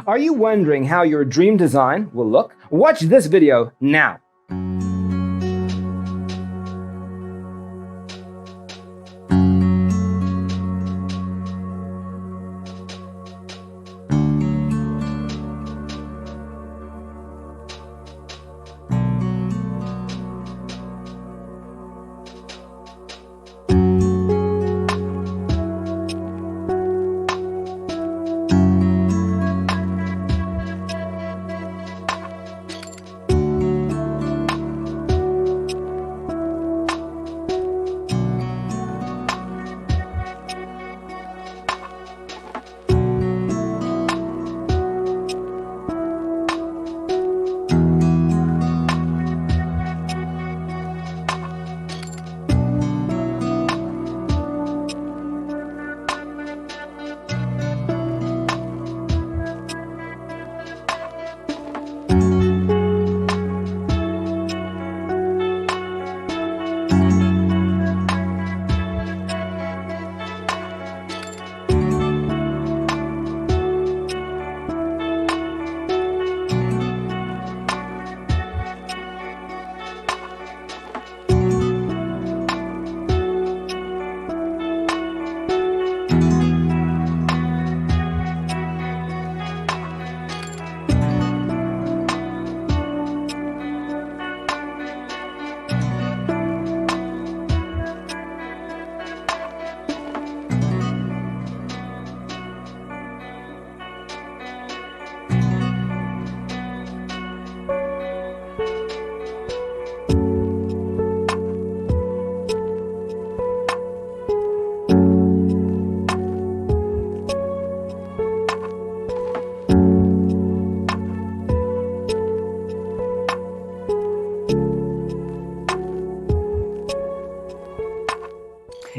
Are you wondering how your dream design will look? Watch this video now.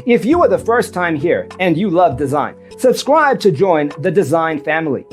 If you are the first time here and you love design, subscribe to join the design family.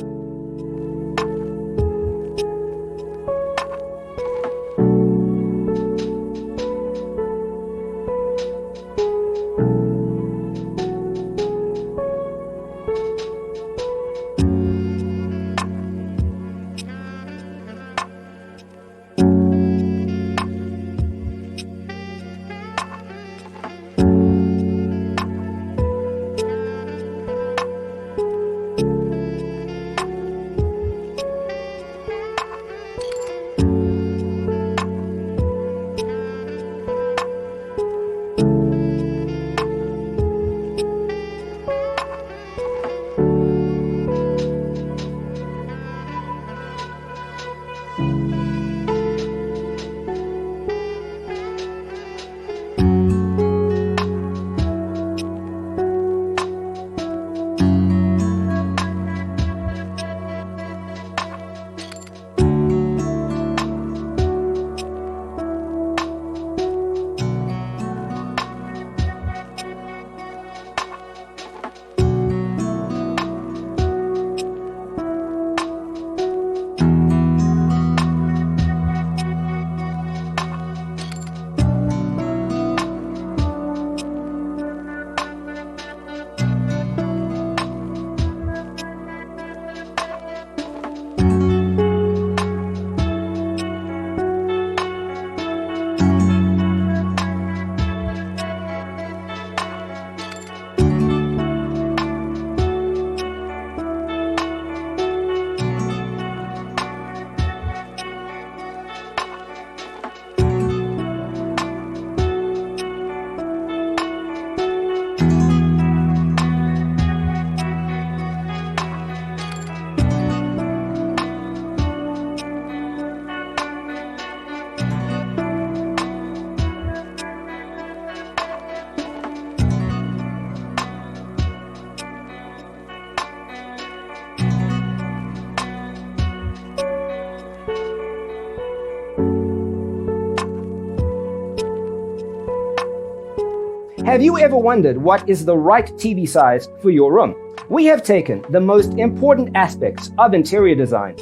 Have you ever wondered what is the right TV size for your room? We have taken the most important aspects of interior design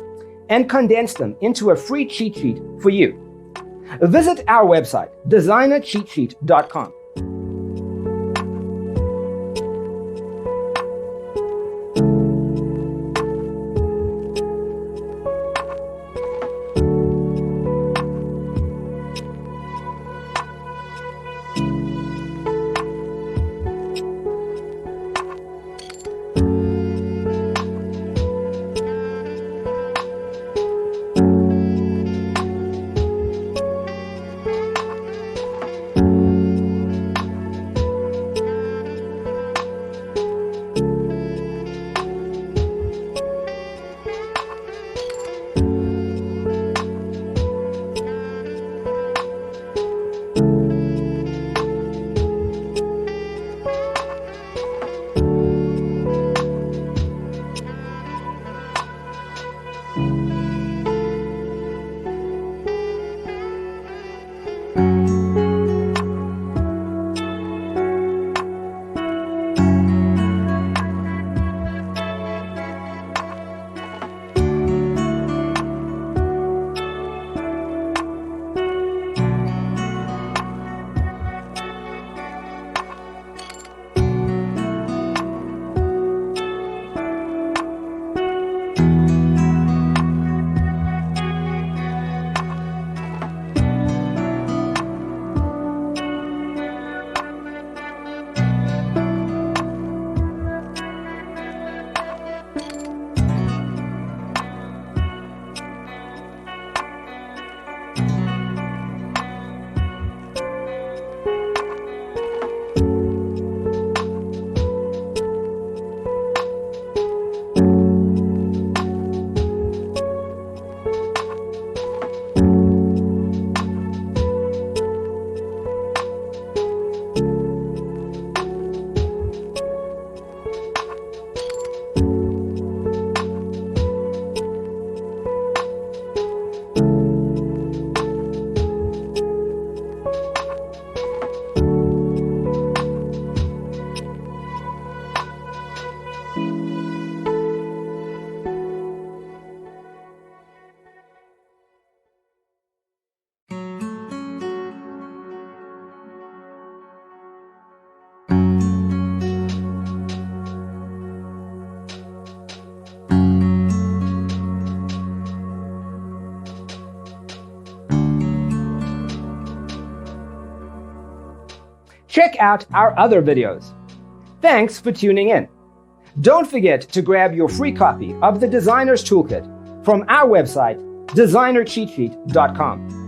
and condensed them into a free cheat sheet for you. Visit our website, designercheatsheet.com. check out our other videos. Thanks for tuning in. Don't forget to grab your free copy of the Designer's Toolkit from our website, designercheatsheet.com.